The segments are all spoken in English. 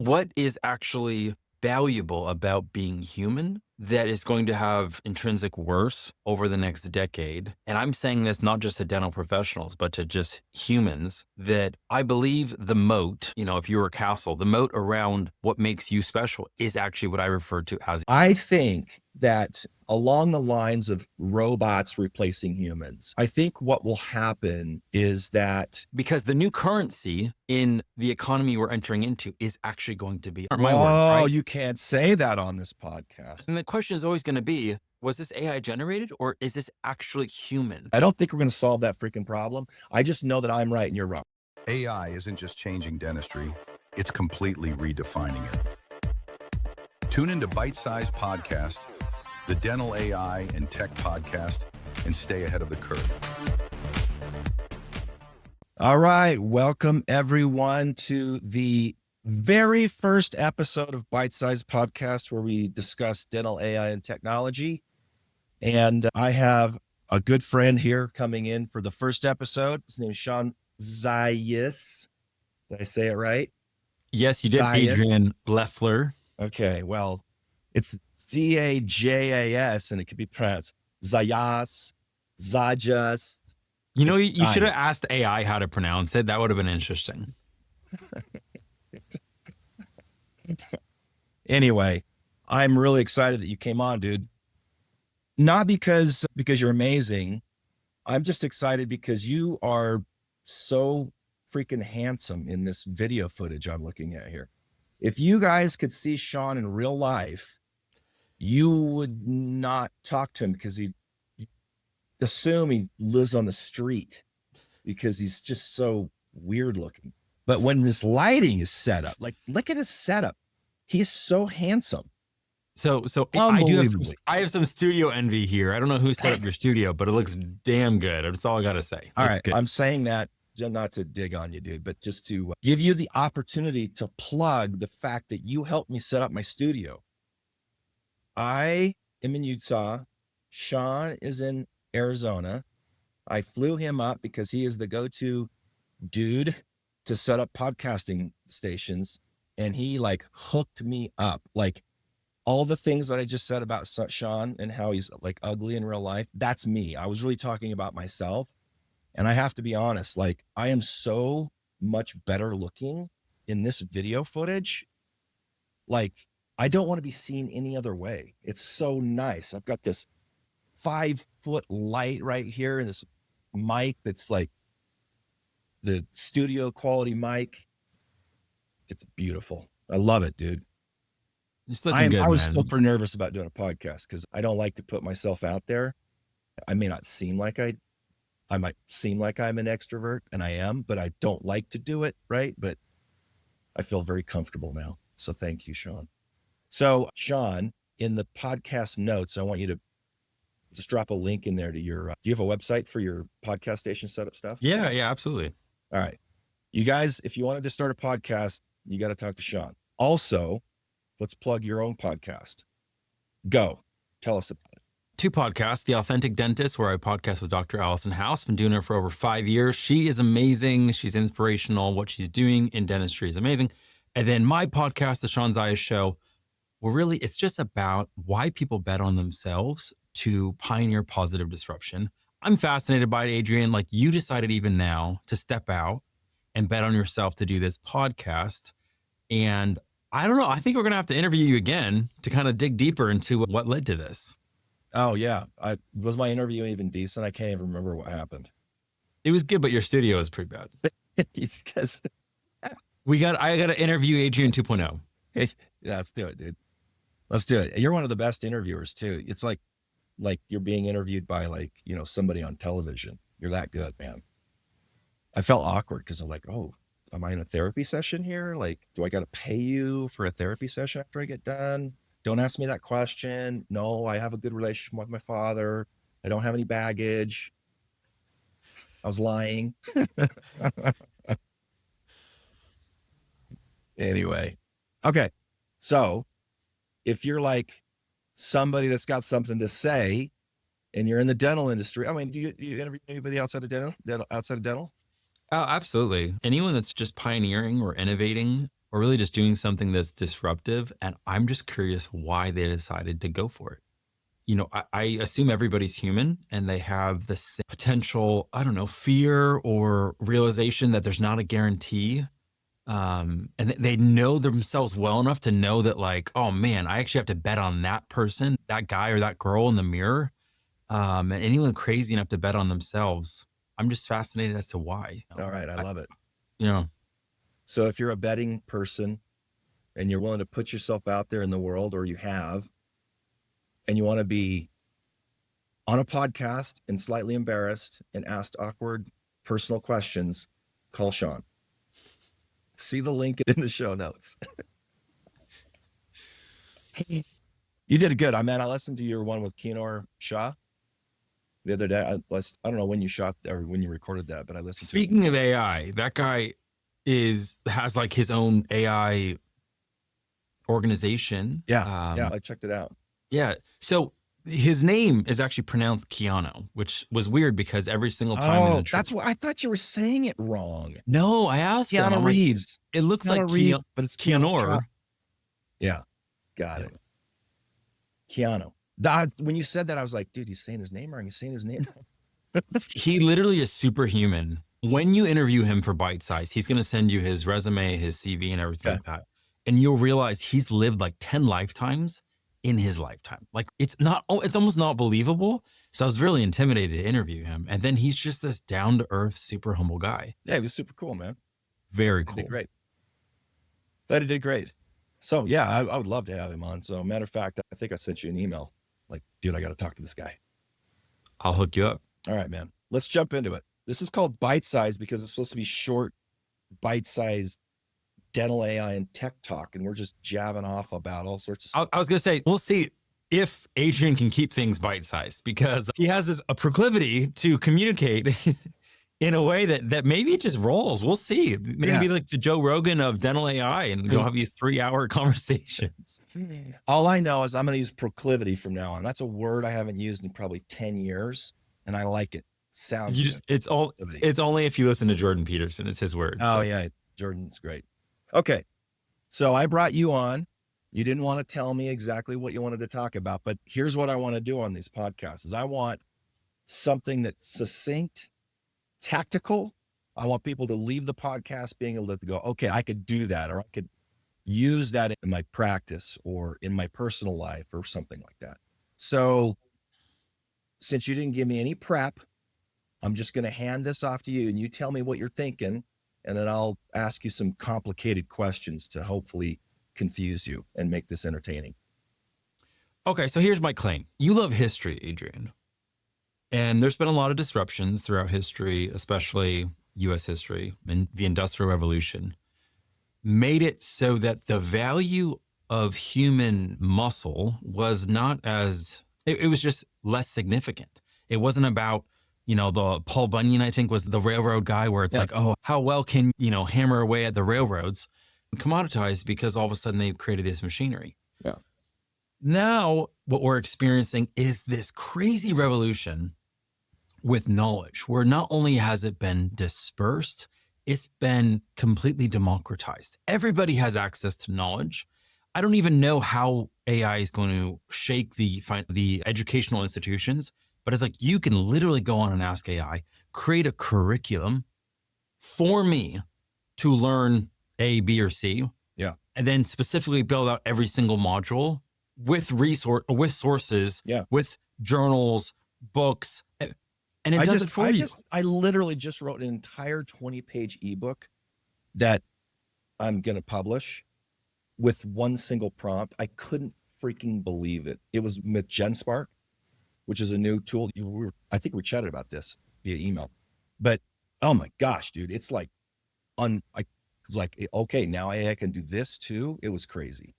what is actually valuable about being human that is going to have intrinsic worth over the next decade. And I'm saying this not just to dental professionals, but to just humans, that I believe the moat, if you were a castle, the moat around what makes you special is actually what I refer to as. I think that along the lines of robots replacing humans, I think what will happen is that because the new currency in the economy we're entering into is actually going to be my whoa, words, right? you can't say that on this podcast. And the question is always going to be, was this AI generated or is this actually human? I don't think we're going to solve that freaking problem. I just know that I'm right and you're wrong. AI isn't just changing dentistry, it's completely redefining it. Tune into BYTE SIZED Podcast, the dental AI and tech podcast, and stay ahead of the curve. All right. Welcome everyone to the very first episode of BYTE SIZED Podcast, where we discuss dental AI and technology. And I have a good friend here coming in for the first episode. His name is Shawn Zajas. Did I say it right? Yes, you did. Zaya. Adrian Lefler. Okay, well, it's Zajas, and it could be pronounced Zayas, Zajas. You should have asked AI how to pronounce it. That would have been interesting. Anyway, I'm really excited that you came on, dude. Not because you're amazing. I'm just excited because you are so freaking handsome in this video footage I'm looking at here. If you guys could see Shawn in real life, you would not talk to him because he'd assume he lives on the street because he's just so weird looking. But when this lighting is set up, like, look at his setup. He is so handsome. So I have some studio envy here. I don't know who set up your studio, but it looks damn good. That's all I got to say. All right. Good. I'm saying that not to dig on you, dude, but just to give you the opportunity to plug the fact that you helped me set up my studio. I am in Utah. Shawn is in Arizona. I flew him up because he is the go-to dude to set up podcasting stations. And he like hooked me up. Like all the things that I just said about Shawn and how he's like ugly in real life, that's me. I was really talking about myself. And I have to be honest, like I am so much better looking in this video footage. Like I don't want to be seen any other way. It's so nice. I've got this 5-foot light right here and this mic that's like the studio quality mic. It's beautiful. I love it, dude. I was super nervous about doing a podcast because I don't like to put myself out there. I may not seem like I might seem like I'm an extrovert, and I am, but I don't like to do it, right? But I feel very comfortable now. So thank you, Shawn. So Shawn, in the podcast notes, I want you to just drop a link in there to your, do you have a website for your podcast station setup stuff? Yeah, absolutely. All right. You guys, if you wanted to start a podcast, you got to talk to Shawn. Also, let's plug your own podcast. Go. Tell us about it. 2 podcasts, The Authentic Dentist, where I podcast with Dr. Allison House. Been doing it for over 5 years. She is amazing. She's inspirational. What she's doing in dentistry is amazing. And then my podcast, The Shawn Zajas Show, well, really, it's just about why people bet on themselves to pioneer positive disruption. I'm fascinated by it, Adrian. Like you decided even now to step out and bet on yourself to do this podcast. And I don't know, I think we're going to have to interview you again to kind of dig deeper into what led to this. Oh yeah. Was my interview even decent? I can't even remember what happened. It was good, but your studio is pretty bad. It's because I got to interview Adrian 2.0. Yeah, let's do it, dude. Let's do it. You're one of the best interviewers too. It's like you're being interviewed by like, somebody on television. You're that good, man. I felt awkward because I'm like, oh, am I in a therapy session here? Like, do I got to pay you for a therapy session after I get done? Don't ask me that question. No, I have a good relationship with my father. I don't have any baggage. I was lying. Anyway. Okay. So if you're like somebody that's got something to say and you're in the dental industry, I mean, do you interview anybody outside of dental? Oh, absolutely. Anyone that's just pioneering or innovating or really just doing something that's disruptive. And I'm just curious why they decided to go for it. You know, I assume everybody's human and they have this potential, I don't know, fear or realization that there's not a guarantee. And they know themselves well enough to know that, like, oh man, I actually have to bet on that person, that guy or that girl in the mirror. And anyone crazy enough to bet on themselves. I'm just fascinated as to why. All right. I love it. You know, So if you're a betting person and you're willing to put yourself out there in the world, or you have, and you want to be on a podcast and slightly embarrassed and asked awkward personal questions, call Shawn. See the link in the show notes. You did good. I listened to your one with Keenor Shah the other day. I don't know when you shot or when you recorded that, but I listened to it. speaking of AI, that guy has like his own AI organization. Yeah. I checked it out. Yeah. So his name is actually pronounced Keanu, which was weird because every single time. Oh, that's why I thought you were saying it wrong. No, I asked him. Keanu I'm like, Reeves. it looks like Reeves, Keanu, but it's Keanor. Yeah. Got it. Keanu. When you said that, I was like, dude, he's saying his name wrong. He's saying his name. He literally is superhuman. When you interview him for Bite Size, he's going to send you his resume, his CV, and everything like that. And you'll realize he's lived like 10 lifetimes in his lifetime. Like it's almost not believable. So I was really intimidated to interview him. And then he's just this down to earth, super humble guy. Yeah, he was super cool, man. Very cool. He did great. Thought he did great. So yeah, I would love to have him on. So matter of fact, I think I sent you an email. Like, dude, I got to talk to this guy. I'll hook you up. All right, man. Let's jump into it. This is called Bite Size because it's supposed to be short, bite-sized dental AI and tech talk. And we're just jabbing off about all sorts of stuff. I was going to say, we'll see if Adrian can keep things bite-sized because he has a proclivity to communicate in a way that maybe it just rolls. We'll see. Maybe like the Joe Rogan of dental AI and we'll have these 3-hour conversations. All I know is I'm going to use proclivity from now on. That's a word I haven't used in probably 10 years. And I like it. Sounds good. It's only if you listen to Jordan Peterson. It's his words. Oh, yeah. Jordan's great. Okay. So I brought you on. You didn't want to tell me exactly what you wanted to talk about, but here's what I want to do on these podcasts is I want something that's succinct, tactical. I want people to leave the podcast being able to go, okay, I could do that, or I could use that in my practice or in my personal life or something like that. So since you didn't give me any prep, I'm just going to hand this off to you and you tell me what you're thinking. And then I'll ask you some complicated questions to hopefully confuse you and make this entertaining. Okay, so here's my claim. You love history, Adrian. And there's been a lot of disruptions throughout history, especially US history, and the Industrial Revolution made it so that the value of human muscle was not as, it was just less significant. It wasn't about, the Paul Bunyan, I think, was the railroad guy where it's like, oh, how well can, hammer away at the railroads? Commoditized because all of a sudden they've created this machinery. Yeah. Now what we're experiencing is this crazy revolution with knowledge, where not only has it been dispersed, it's been completely democratized. Everybody has access to knowledge. I don't even know how AI is going to shake the educational institutions, but it's like you can literally go on and ask AI, create a curriculum for me to learn A, B, or C. Yeah. And then specifically build out every single module with sources, with journals, books, and it does it for you. I literally just wrote an entire 20-page ebook that I'm going to publish with one single prompt. I couldn't freaking believe it. It was with Genspark, which is a new tool. I think we chatted about this via email, but oh my gosh, dude, it's like, okay, now AI can do this too. It was crazy.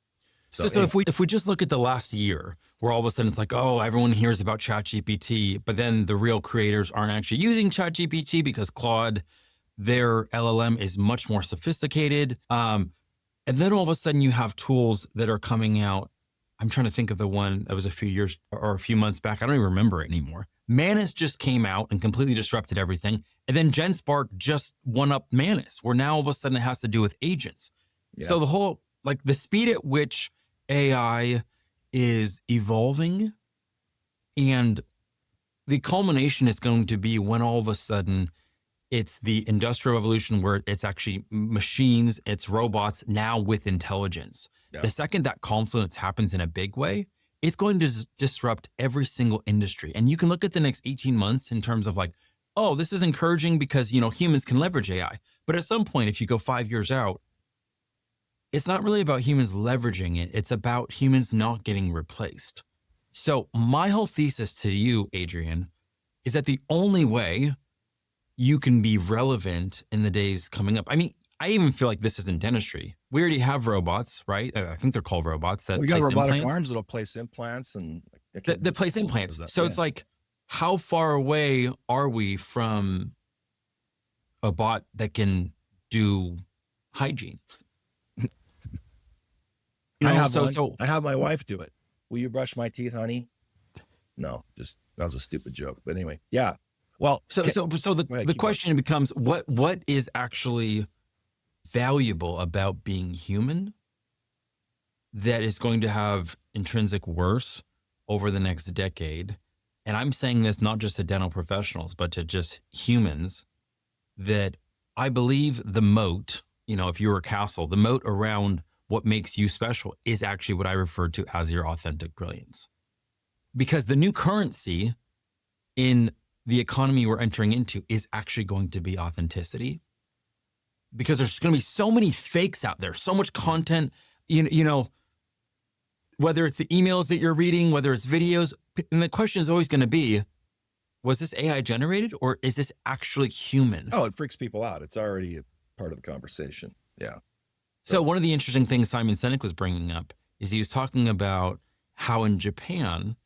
So if we just look at the last year, where all of a sudden it's like, oh, everyone hears about ChatGPT, but then the real creators aren't actually using ChatGPT because Claude, their LLM, is much more sophisticated. And then all of a sudden you have tools that are coming out. I'm trying to think of the one that was a few years or a few months back. I don't even remember it anymore. Manus just came out and completely disrupted everything. And then Genspark just won up Manus, where now all of a sudden it has to do with agents. Yeah. So the whole, like the speed at which AI is evolving, and the culmination is going to be when all of a sudden it's the industrial revolution where it's actually machines, it's robots now with intelligence. Yeah. The second that confluence happens in a big way, it's going to disrupt every single industry. And you can look at the next 18 months in terms of like, oh, this is encouraging because, you know, humans can leverage AI. But at some point, if you go 5 years out, it's not really about humans leveraging it. It's about humans not getting replaced. So my whole thesis to you, Adrian, is that the only way you can be relevant in the days coming up. I mean, I even feel like this is in dentistry. We already have robots, right? I think they're called robots that We got place robotic implants. arms that'll place implants and That place implants. So it's like, how far away are we from a bot that can do hygiene? You know, I have so one. I have my wife do it. Will you brush my teeth, honey? No, just that was a stupid joke. But anyway, yeah. Well, so the question becomes, what is actually valuable about being human that is going to have intrinsic worth over the next decade? And I'm saying this not just to dental professionals, but to just humans, that I believe the moat, you know, if you were a castle, the moat around what makes you special is actually what I refer to as your authentic brilliance. Because the new currency in the economy we're entering into is actually going to be authenticity. Because there's going to be so many fakes out there, so much content, you know, whether it's the emails that you're reading, whether it's videos, and the question is always going to be, was this AI generated or is this actually human? Oh, it freaks people out. It's already a part of the conversation. Yeah. So one of the interesting things Simon Sinek was bringing up is he was talking about how in Japan,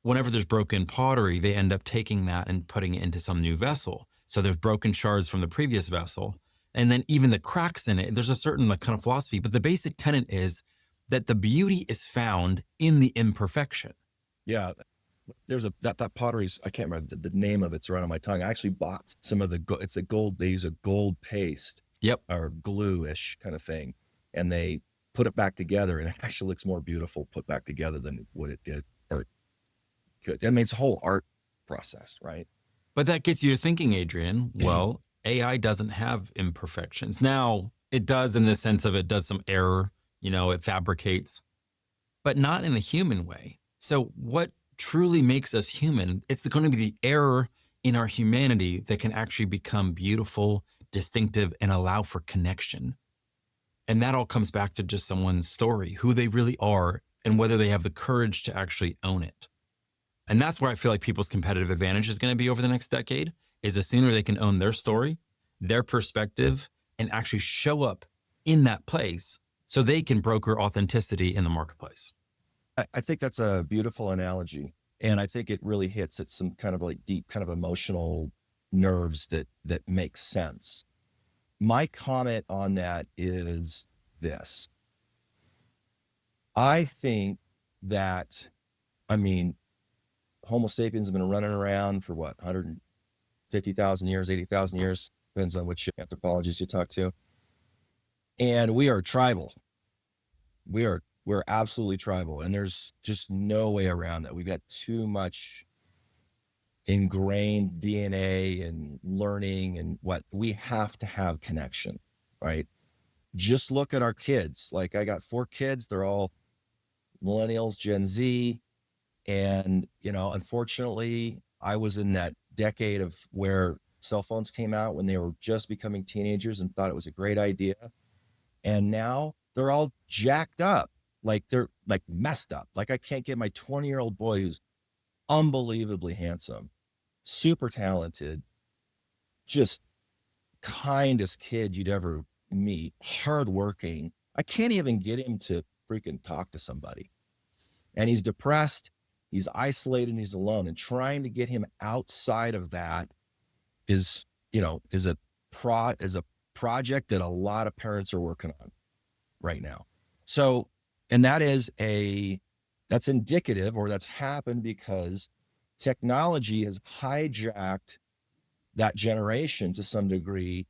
whenever there's broken pottery, they end up taking that and putting it into some new vessel. So there's broken shards from the previous vessel. And then even the cracks in it, there's a certain like kind of philosophy, but the basic tenet is that the beauty is found in the imperfection. Yeah. There's that pottery's, I can't remember the name of it's right on my tongue. I actually bought some of it's a gold, they use a gold paste. Yep. Or glue-ish kind of thing. And they put it back together and it actually looks more beautiful put back together than what it did or could. I mean, it's a whole art process, right? But that gets you to thinking, Adrian, well, AI doesn't have imperfections. Now it does in the sense of it does some error, you know, it fabricates, but not in a human way. So what truly makes us human, it's going to be the error in our humanity that can actually become beautiful, distinctive, and allow for connection. And that all comes back to just someone's story, who they really are, and whether they have the courage to actually own it. And that's where I feel like people's competitive advantage is going to be over the next decade, is the sooner they can own their story, their perspective, and actually show up in that place so they can broker authenticity in the marketplace. I think that's a beautiful analogy. And I think it really hits at some kind of like deep kind of emotional nerves that make sense. My comment on that is this. I think that, I mean, Homo sapiens have been running around for what, 150,000 years, 80,000 years, depends on which anthropologist you talk to. And we are tribal. We're absolutely tribal. And there's just no way around that. We've got too much ingrained DNA and learning and what we have to have connection, right? Just look at our kids. Like I got 4 kids. They're all millennials, Gen Z. And, you know, unfortunately, I was in that decade of where cell phones came out when they were just becoming teenagers and thought it was a great idea. And now they're all jacked up. Like they're like messed up. Like I can't get my 20-year-old boy who's unbelievably handsome, super talented, just kindest kid you'd ever meet, hardworking. I can't even get him to freaking talk to somebody. And he's depressed, he's isolated, and he's alone. And trying to get him outside of that is, you know, is a project that a lot of parents are working on right now. So, and that's indicative, or that's happened because technology has hijacked that generation to some degree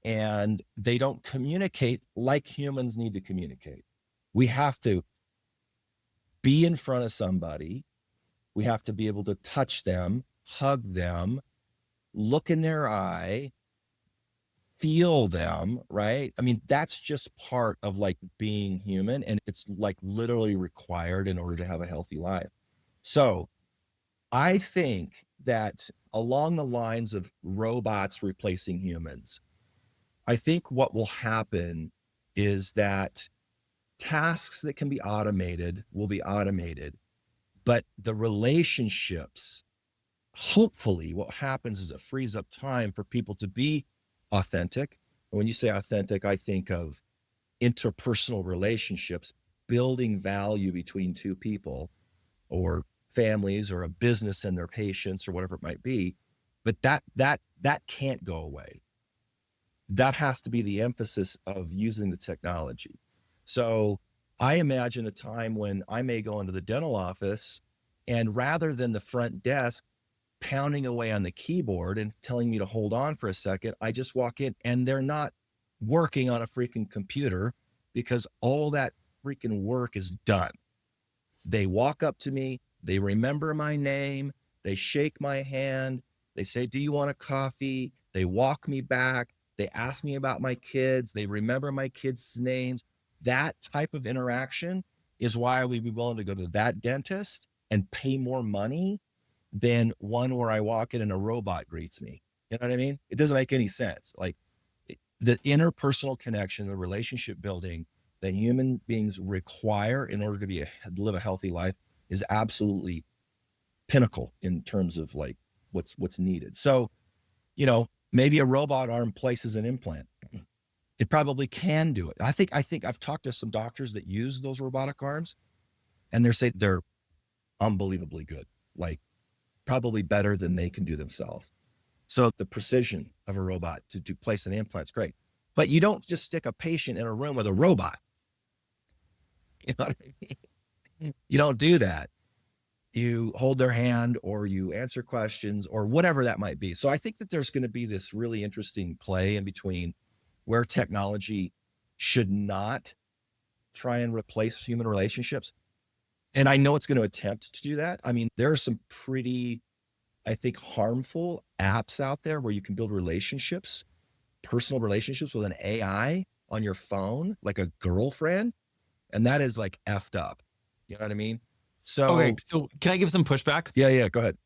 and they don't communicate like humans need to communicate. We have to be in front of somebody. We have to be able to touch them, hug them, look in their eye, feel them, right? I mean, that's just part of like being human, and it's like literally required in order to have a healthy life. So I think that along the lines of robots replacing humans, I think what will happen is that tasks that can be automated will be automated, but the relationships, hopefully what happens is it frees up time for people to be authentic. And when you say authentic, I think of interpersonal relationships, building value between two people or families or a business and their patients or whatever it might be. But that can't go away. That has to be the emphasis of using the technology. So I imagine a time when I may go into the dental office, and rather than the front desk pounding away on the keyboard and telling me to hold on for a second, I just walk in and they're not working on a freaking computer because all that freaking work is done. They walk up to me, they remember my name, they shake my hand, they say, "Do you want a coffee?" They walk me back, they ask me about my kids, they remember my kids' names. That type of interaction is why I would be willing to go to that dentist and pay more money than one where I walk in and a robot greets me. You know what I mean? It doesn't make any sense. Like the interpersonal connection, the relationship building that human beings require in order to live a healthy life is absolutely pinnacle in terms of like what's needed. So, maybe a robot arm places an implant. It probably can do it. I think I've talked to some doctors that use those robotic arms, and they're unbelievably good. Like probably better than they can do themselves. So the precision of a robot to place an implant is great. But you don't just stick a patient in a room with a robot. You know what I mean? You don't do that. You hold their hand or you answer questions or whatever that might be. So I think that there's going to be this really interesting play in between where technology should not try and replace human relationships. And I know it's going to attempt to do that. I mean, there are some pretty, I think, harmful apps out there where you can build relationships, personal relationships with an AI on your phone, like a girlfriend. And that is like effed up. You know what I mean? So, Okay, so can I give some pushback? yeah, go ahead.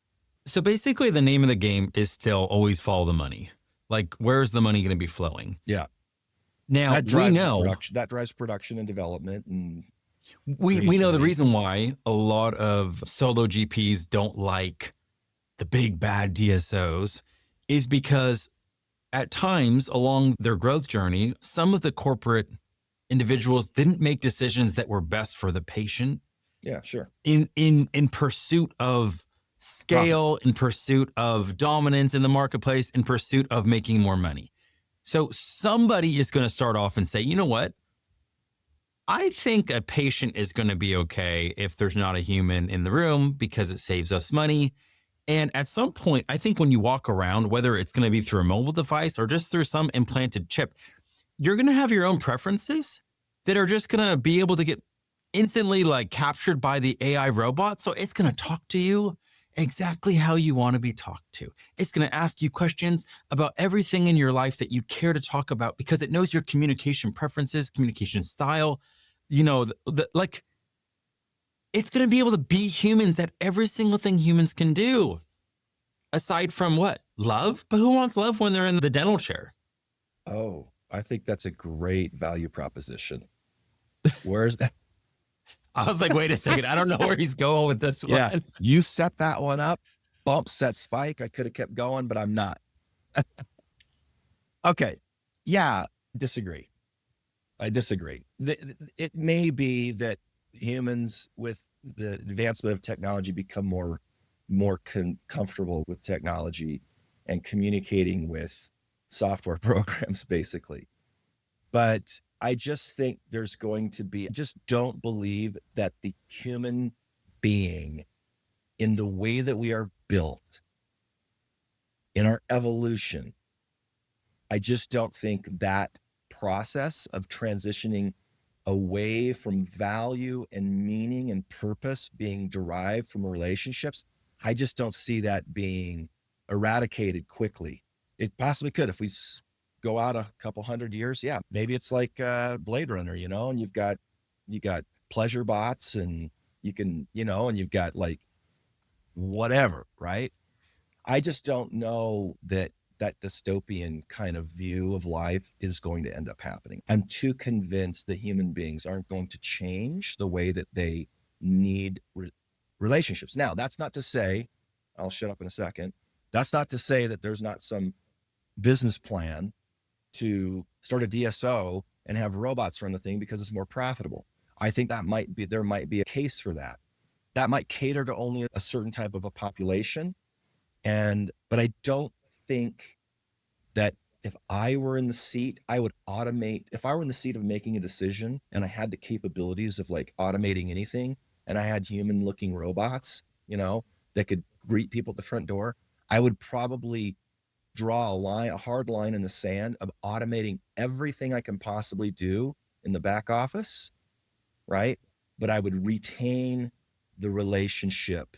So basically the name of the game is still always follow the money. Like, where's the money going to be flowing? Yeah. Now, That drives production and development. And we know the reason why a lot of solo GPs don't like the big bad DSOs is because at times along their growth journey, some of the corporate individuals didn't make decisions that were best for the patient. Yeah, sure. In pursuit of scale, in pursuit of dominance in the marketplace, in pursuit of making more money. So somebody is going to start off and say, you know what? I think a patient is going to be okay if there's not a human in the room because it saves us money. And at some point, I think when you walk around, whether it's going to be through a mobile device or just through some implanted chip, you're going to have your own preferences that are just going to be able to get instantly like captured by the AI robot. So it's going to talk to you exactly how you want to be talked to. It's going to ask you questions about everything in your life that you care to talk about because it knows your communication preferences, communication style, like it's going to be able to be humans at every single thing humans can do. Aside from what? Love? But who wants love when they're in the dental chair? Oh, I think that's a great value proposition. Where's that? I was like, wait a second. I don't know where he's going with this one. Yeah, you set that one up. Bump, set, spike. I could have kept going, but I'm not. Okay. Yeah, disagree. I disagree. It may be that humans with the advancement of technology become more comfortable with technology and communicating with software programs, basically. But I just think there's going to be, I just don't believe that the human being in the way that we are built in our evolution I just don't think that process of transitioning away from value and meaning and purpose being derived from relationships, I just don't see that being eradicated quickly. It possibly could if we go out a couple hundred years. Yeah, maybe it's like Blade Runner, you know, and you got pleasure bots, and you can, you know, and you've got like whatever, right? I just don't know that dystopian kind of view of life is going to end up happening. I'm too convinced that human beings aren't going to change the way that they need relationships. Now, that's not to say, I'll shut up in a second. That's not to say that there's not some business plan to start a DSO and have robots run the thing because it's more profitable. I think there might be a case for that. That might cater to only a certain type of a population. But I don't think that if I were in the seat, I would automate. If I were in the seat of making a decision and I had the capabilities of like automating anything, and I had human looking robots, you know, that could greet people at the front door, I would probably draw a hard line in the sand of automating everything I can possibly do in the back office, right? But I would retain the relationship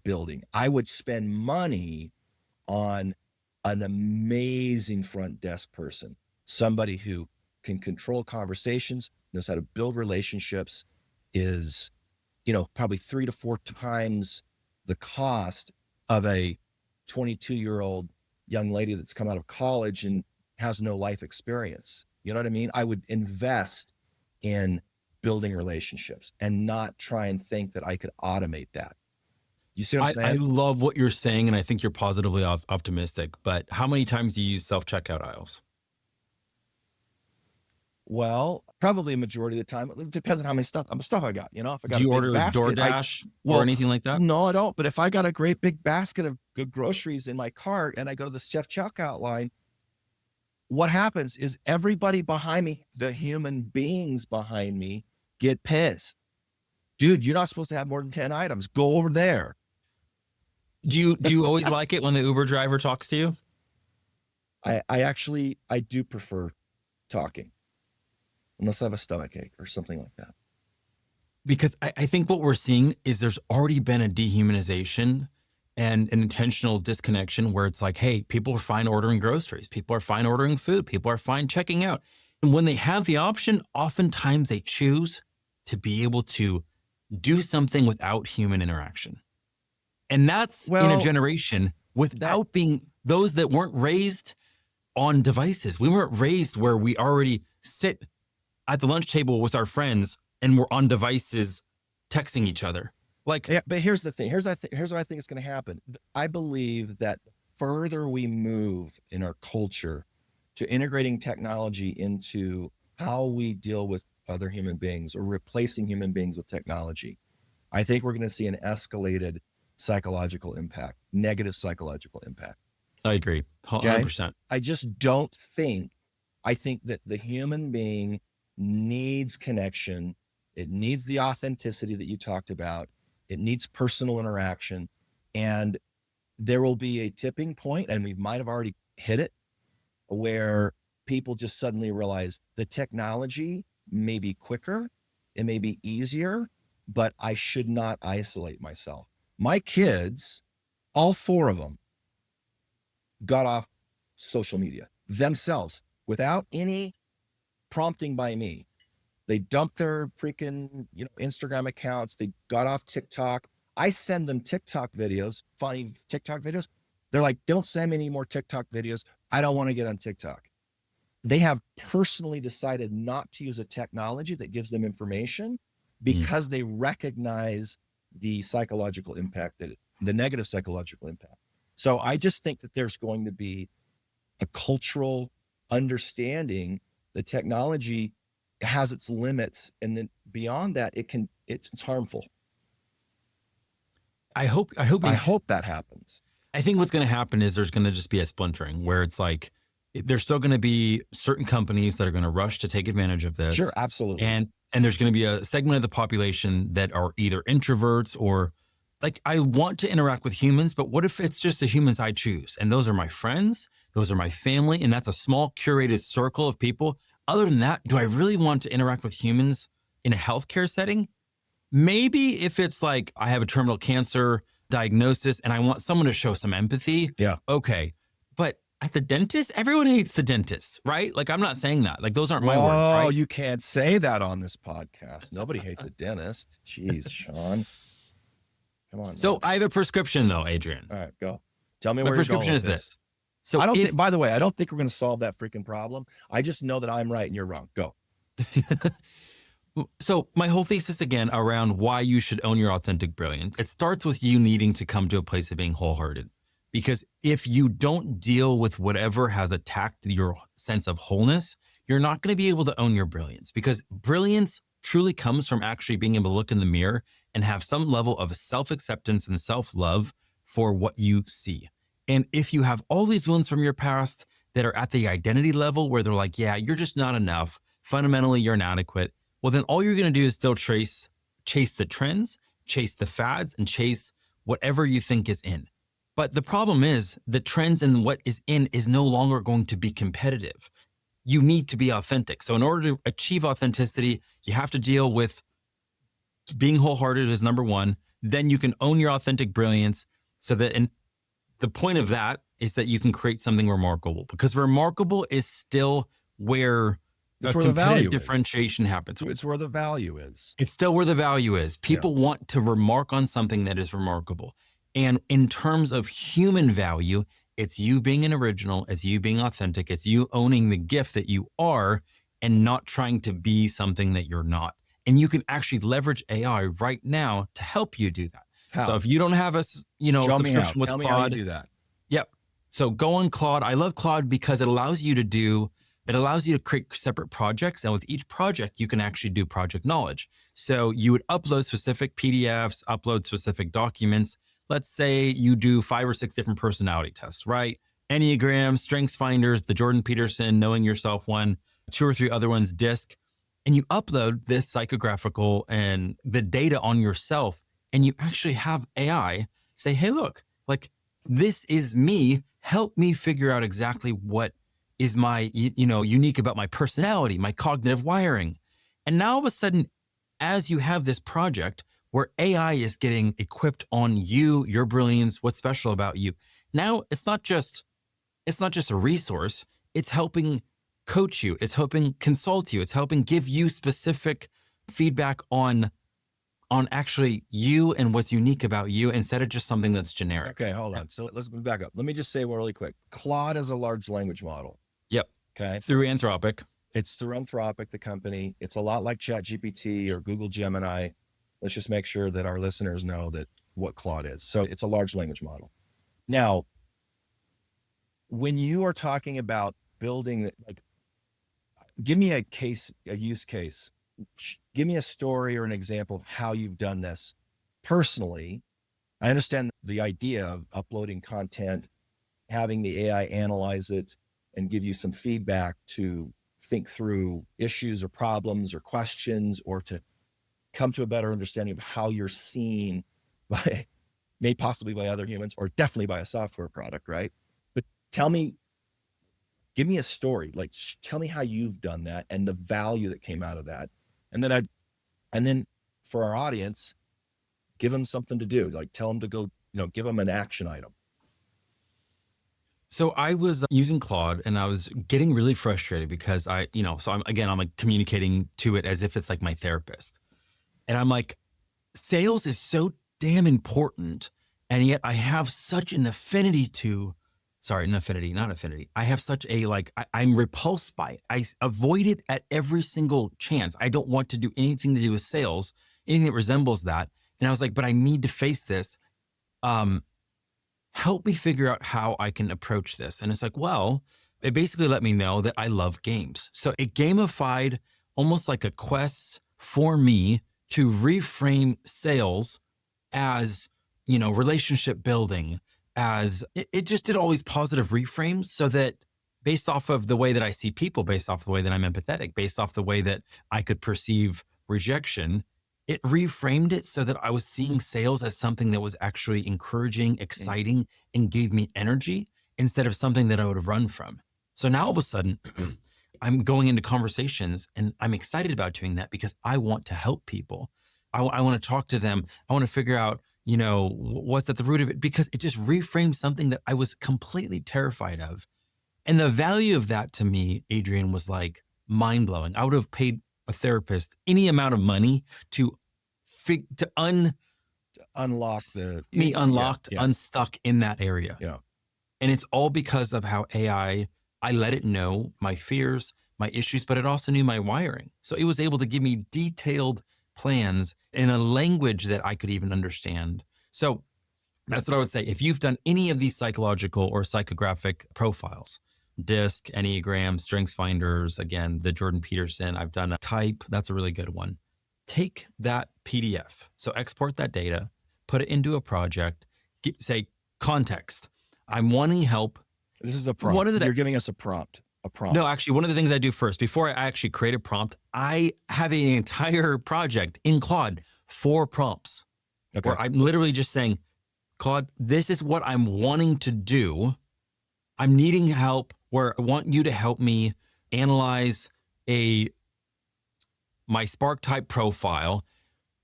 building. I would spend money on an amazing front desk person, somebody who can control conversations, knows how to build relationships, is, you know, probably 3 to 4 times the cost of a 22-year-old young lady that's come out of college and has no life experience. You know what I mean? I would invest in building relationships and not try and think that I could automate that. You see what I'm I saying? love what you're saying, and I think you're positively optimistic, but how many times do you use self-checkout aisles? Well, probably a majority of the time. It depends on how many stuff I got. You know, if I got Do a you big order basket, DoorDash or anything like that? no, I don't. But if I got a great big basket of good groceries in my cart and I go to the self checkout line, what happens is everybody behind me, the human beings behind me, get pissed. Dude, you're not supposed to have more than 10 items. Go over there. Do you always like it when the Uber driver talks to you? I do prefer talking, unless I have a stomach ache or something like that. Because I think what we're seeing is there's already been a dehumanization and an intentional disconnection where it's like, hey, people are fine ordering groceries. People are fine ordering food. People are fine checking out. And when they have the option, oftentimes they choose to be able to do something without human interaction. And that's in a generation without being those that weren't raised on devices. We weren't raised where we already sit at the lunch table with our friends and we're on devices texting each other. Like, yeah, but here's the thing. Here's what I think is going to happen. I believe that further we move in our culture to integrating technology into how we deal with other human beings or replacing human beings with technology, I think we're going to see an escalated psychological impact, negative psychological impact. I agree, 100%. Okay? I just don't think, I think that the human being needs connection. It needs the authenticity that you talked about. It needs personal interaction. And there will be a tipping point, and we might have already hit it, where people just suddenly realize the technology may be quicker, it may be easier, but I should not isolate myself. My kids, all 4 of them, got off social media themselves without any prompting by me. They dumped their freaking, Instagram accounts. They got off TikTok. I send them TikTok videos, funny TikTok videos. They're like, don't send me any more TikTok videos. I don't want to get on TikTok. They have personally decided not to use a technology that gives them information because they recognize the psychological impact, the negative psychological impact. So I just think that there's going to be a cultural understanding that technology has its limits, and then beyond that, it's harmful. I hope that happens. I think what's going to happen is there's going to just be a splintering where it's like, there's still going to be certain companies that are going to rush to take advantage of this. Sure, absolutely. And there's going to be a segment of the population that are either introverts or like, I want to interact with humans, but what if it's just the humans I choose? And those are my friends. Those are my family. And that's a small curated circle of people. Other than that, do I really want to interact with humans in a healthcare setting? Maybe if it's like I have a terminal cancer diagnosis and I want someone to show some empathy. Yeah. Okay. But at the dentist, everyone hates the dentist, right? Like, I'm not saying that. Like, those aren't my words, Oh, right? you can't say that on this podcast. Nobody hates a dentist. Jeez, Shawn. Come on. So man. I have a prescription though, Adrian. All right, go. Tell me My where you're going prescription with is this. So I don't think, by the way, I don't think we're going to solve that freaking problem. I just know that I'm right and you're wrong. Go. So my whole thesis again around why you should own your authentic brilliance, it starts with you needing to come to a place of being wholehearted. Because if you don't deal with whatever has attacked your sense of wholeness, you're not going to be able to own your brilliance, because brilliance truly comes from actually being able to look in the mirror and have some level of self-acceptance and self-love for what you see. And if you have all these wounds from your past that are at the identity level where they're like, yeah, you're just not enough, fundamentally you're inadequate, well, then all you're going to do is still chase the trends, chase the fads, and chase whatever you think is in. But the problem is the trends and what is in is no longer going to be competitive. You need to be authentic. So in order to achieve authenticity, you have to deal with being wholehearted as number one. Then you can own your authentic brilliance, so that, and the point of that is that you can create something remarkable, because remarkable is still where It's a where the value competitive differentiation happens. It's where the value is. It's still where the value is. People want to remark on something that is remarkable. And in terms of human value, it's you being an original, it's you being authentic, it's you owning the gift that you are and not trying to be something that you're not. And you can actually leverage AI right now to help you do that. How? So if you don't have a, Show me how. subscription with Tell me how you Claude, do that. yep. So go on Claude. I love Claude because it allows you to create separate projects. And with each project, you can actually do project knowledge. So you would upload specific PDFs, upload specific documents. Let's say you do 5 or 6 different personality tests, right? Enneagram, StrengthsFinders, the Jordan Peterson, Knowing Yourself one, 2 or 3 other ones, DISC. And you upload this psychographical and the data on yourself. And you actually have AI say, hey, look, like, this is me. Help me figure out exactly what is my, unique about my personality, my cognitive wiring. And now all of a sudden, as you have this project where AI is getting equipped on you, your brilliance, what's special about you, now it's not just a resource, it's helping coach you, it's helping consult you, it's helping give you specific feedback on actually you and what's unique about you, instead of just something that's generic. Okay, hold on. So let's back up. Let me just say really quick. Claude is a large language model. Yep. Okay. Through Anthropic. It's through Anthropic, the company. It's a lot like ChatGPT or Google Gemini. Let's just make sure that our listeners know that what Claude is. So it's a large language model. Now, when you are talking about building, like, give me a use case. Give me a story or an example of how you've done this personally. I understand the idea of uploading content, having the AI analyze it and give you some feedback to think through issues or problems or questions, or to come to a better understanding of how you're seen by, maybe possibly by other humans, or definitely by a software product, right? But give me a story, like tell me how you've done that and the value that came out of that. And then for our audience, give them something to do, like tell them to go, give them an action item. So I was using Claude and I was getting really frustrated because I'm like communicating to it as if it's like my therapist. And I'm like, sales is so damn important. And yet I have such an affinity I have such a, I'm repulsed by it. I avoid it at every single chance. I don't want to do anything to do with sales, anything that resembles that. And I was like, but I need to face this. Help me figure out how I can approach this. And it's like, well, it basically let me know that I love games. So it gamified almost like a quest for me to reframe sales as, relationship building, as it just did all these positive reframes, so that based off of the way that I see people, based off the way that I'm empathetic, based off the way that I could perceive rejection, it reframed it so that I was seeing sales as something that was actually encouraging, exciting, and gave me energy. instead of something that I would have run from. So now all of a sudden, I'm going into conversations and I'm excited about doing that because I want to help people. I want to talk to them. I want to figure out, what's at the root of it, because it just reframes something that I was completely terrified of. And the value of that to me, Adrian, was like mind blowing. I would have paid a therapist any amount of money to unlock the unstuck in that area. Yeah. And it's all because of how I let it know my fears, my issues, but it also knew my wiring. So it was able to give me detailed plans in a language that I could even understand. So that's what I would say. If you've done any of these psychological or psychographic profiles, DISC, Enneagram, StrengthsFinders, again, the Jordan Peterson, I've done a type. That's a really good one. Take that PDF. So export that data, put it into a project, say context. I'm wanting help. This is a prompt. You're giving us a prompt. No, actually, one of the things I do first, before I actually create a prompt, I have an entire project in Claude, 4 prompts, where I'm literally just saying, Claude, this is what I'm wanting to do. I'm needing help, where I want you to help me analyze my Spark type profile,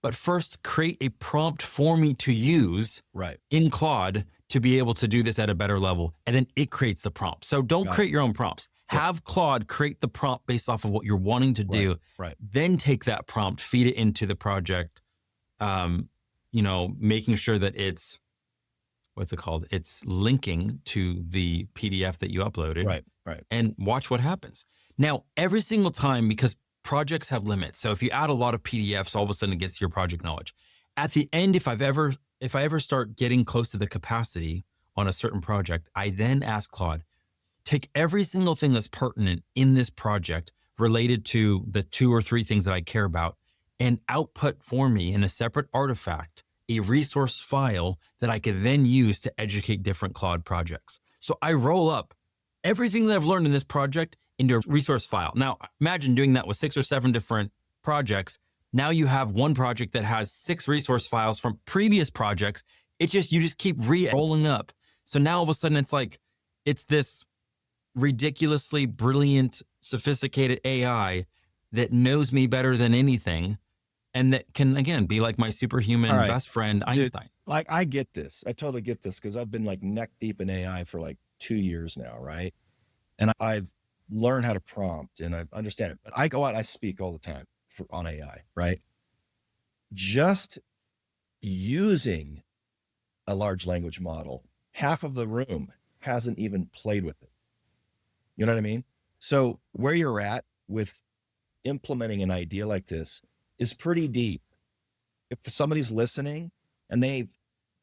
but first create a prompt for me to use in Claude to be able to do this at a better level. And then it creates the prompt. So don't create your own prompts. Have Claude create the prompt based off of what you're wanting to do. Then take that prompt, feed it into the project, making sure that it's, it's linking to the PDF that you uploaded. Right. And watch what happens. Now, every single time, because projects have limits. So if you add a lot of PDFs, all of a sudden it gets your project knowledge. At the end, if I ever start getting close to the capacity on a certain project, I then ask Claude, take every single thing that's pertinent in this project related to the 2 or 3 things that I care about, and output for me in a separate artifact, a resource file that I can then use to educate different Claude projects. So I roll up everything that I've learned in this project into a resource file. Now, imagine doing that with 6 or 7 different projects. Now you have one project that has 6 resource files from previous projects. You just keep rolling up. So now all of a sudden it's this ridiculously brilliant, sophisticated AI that knows me better than anything. And that can, again, be like my superhuman best friend, Einstein. Dude, I get this. I totally get this, because I've been neck deep in AI for 2 years now, right? And I've learned how to prompt and I understand it. But I go out and I speak all the time on AI, right? Just using a large language model, half of the room hasn't even played with it. You know what I mean? So where you're at with implementing an idea like this is pretty deep. If somebody's listening and they've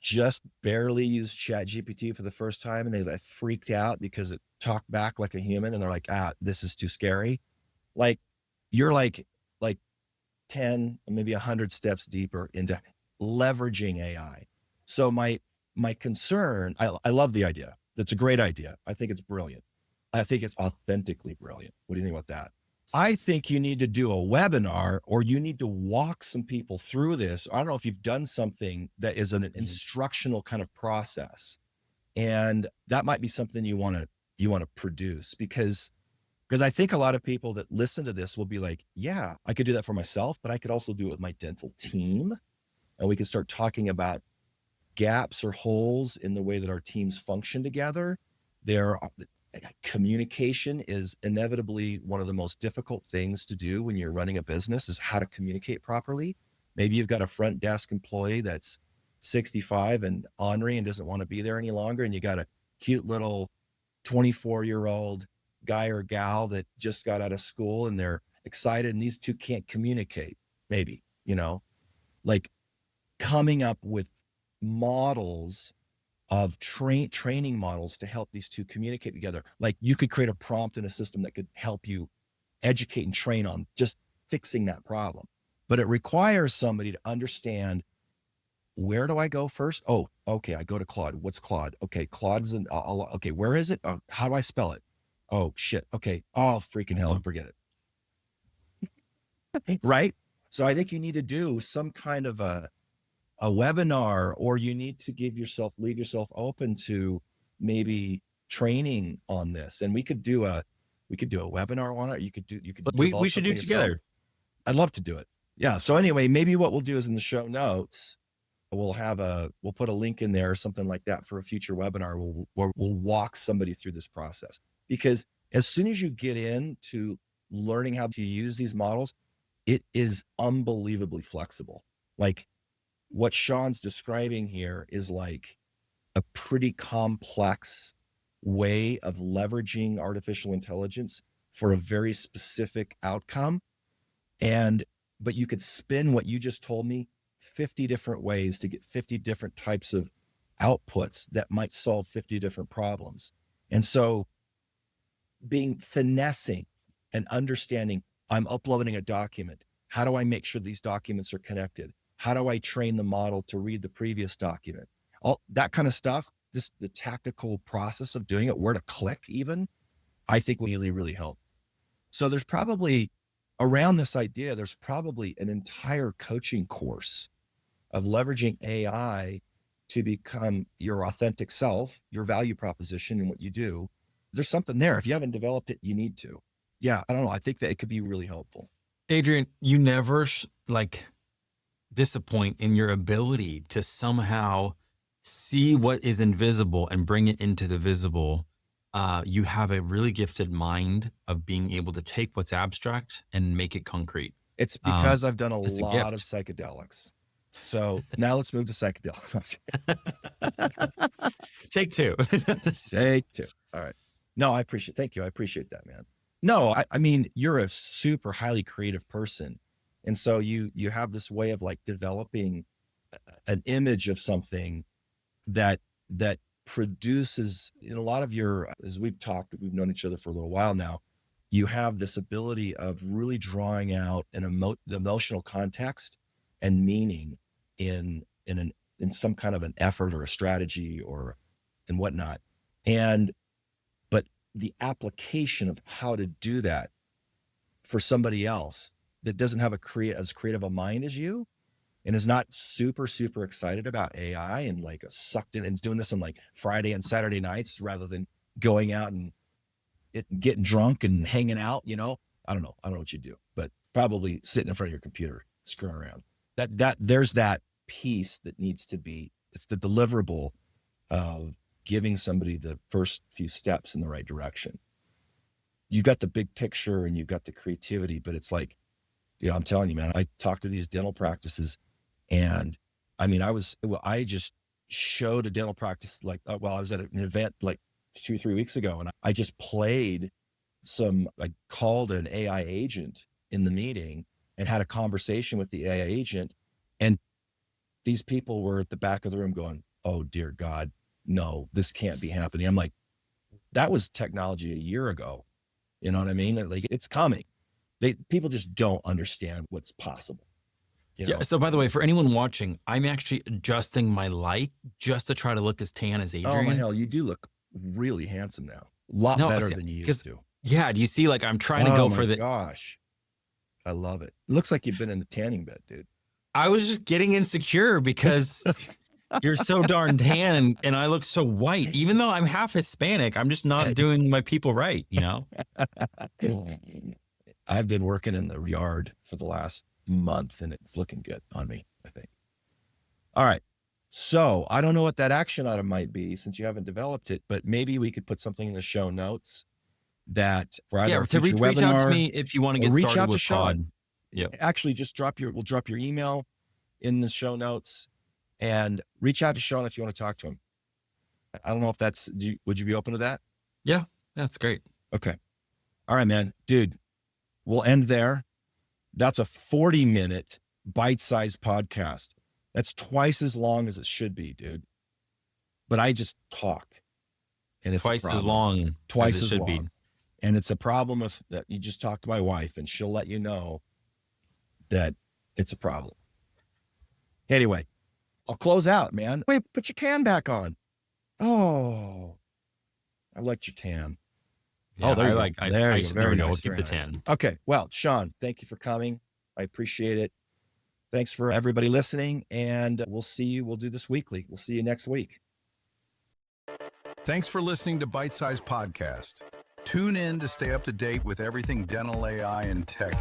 just barely used ChatGPT for the first time and they freaked out because it talked back like a human and they're like, this is too scary. You're like 10, maybe 100 steps deeper into leveraging AI. So my concern, I love the idea. That's a great idea. I think it's brilliant. I think it's authentically brilliant. What do you think about that? I think you need to do a webinar, or you need to walk some people through this. I don't know if you've done something that is an instructional kind of process, and that might be something you want to produce, because I think a lot of people that listen to this will be like, yeah, I could do that for myself, but I could also do it with my dental team. And we can start talking about gaps or holes in the way that our teams function together. Communication is inevitably one of the most difficult things to do when you're running a business, is how to communicate properly. Maybe you've got a front desk employee that's 65 and ornery and doesn't want to be there any longer. And you got a cute little 24-year-old guy or gal that just got out of school and they're excited, and these two can't communicate. Maybe, coming up with models of training models to help these two communicate together. You could create a prompt in a system that could help you educate and train on just fixing that problem. But it requires somebody to understand, where do I go first? Oh, okay, I go to Claude. What's Claude? Okay, Claude's okay, where is it? How do I spell it? Oh, shit. Okay. Oh, freaking hell, forget it. Right? So I think you need to do some kind of a webinar, or you need to leave yourself open to maybe training on this, and we could do a webinar on it. You could We develop should do it something yourself. together. I'd love to do it. Yeah. So anyway, maybe what we'll do is in the show notes, we'll put a link in there or something like that for a future webinar. We'll walk somebody through this process, because as soon as you get into learning how to use these models, it is unbelievably flexible. Like what Shawn's describing here is like a pretty complex way of leveraging artificial intelligence for a very specific outcome. But you could spin what you just told me 50 different ways to get 50 different types of outputs that might solve 50 different problems. And so finessing and understanding, I'm uploading a document. How do I make sure these documents are connected? How do I train the model to read the previous document? All that kind of stuff, the tactical process of doing it, where to click even, I think will really, really help. So there's probably, around this idea, there's probably an entire coaching course of leveraging AI to become your authentic self, your value proposition and what you do. There's something there. If you haven't developed it, you need to. Yeah, I don't know. I think that it could be really helpful. Adrian, you never disappoint in your ability to somehow see what is invisible and bring it into the visible. You have a really gifted mind of being able to take what's abstract and make it concrete. It's because I've done a lot of gift. psychedelics. So now let's move to psychedelics. Take two. Take two. All right. No, thank you. I appreciate that, man. No, I mean, you're a super highly creative person. And so you have this way of like developing an image of something that produces, in a lot of your, as we've known each other for a little while now, you have this ability of really drawing out the emotional context and meaning in some kind of an effort or a strategy and whatnot. But the application of how to do that for somebody else that doesn't have as creative a mind as you, and is not super, super excited about AI and like sucked in and is doing this on like Friday and Saturday nights rather than going out and getting drunk and hanging out, I don't know what you do, but probably sitting in front of your computer, screwing around. There's that piece that needs to be, it's the deliverable of giving somebody the first few steps in the right direction. You got the big picture and you've got the creativity, but it's like, I'm telling you, man, I talk to these dental practices, and I mean, I just showed a dental practice I was at an event like 2-3 weeks ago, and I just played I called an AI agent in the meeting and had a conversation with the AI agent, and these people were at the back of the room going, "Oh dear God, no, this can't be happening." I'm like, that was technology a year ago. You know what I mean? Like, it's coming. People just don't understand what's possible. Yeah. So by the way, for anyone watching, I'm actually adjusting my light just to try to look as tan as Adrian. Oh my hell, you do look really handsome now. A lot better than you used to. Yeah. Do you see, like, I'm trying to go for the, gosh, I love it. It looks like you've been in the tanning bed, dude. I was just getting insecure because you're so darn tan and I look so white, even though I'm half Hispanic. I'm just not doing my people right. I've been working in the yard for the last month and it's looking good on me, I think. All right. So I don't know what that action item might be since you haven't developed it, but maybe we could put something in the show notes that for either a future webinar, reach out to me if you want to get started with Claude. Yeah. Actually, we'll drop your email in the show notes, and reach out to Shawn if you want to talk to him. I don't know if would you be open to that? Yeah, that's great. Okay. All right, man. Dude, we'll end there. That's a 40-minute bite-sized podcast. That's twice as long as it should be, dude. But I just talk, and it's twice as long. Twice as long. Be. And it's a problem with that. You just talk to my wife, and she'll let you know that it's a problem. Anyway, I'll close out, man. Wait, put your tan back on. Oh, I liked your tan. Yeah, there you go. There we go. We'll keep the tan. Okay. Well, Shawn, thank you for coming. I appreciate it. Thanks for everybody listening, and we'll see you. We'll do this weekly. We'll see you next week. Thanks for listening to Bite Size Podcast. Tune in to stay up to date with everything dental AI and tech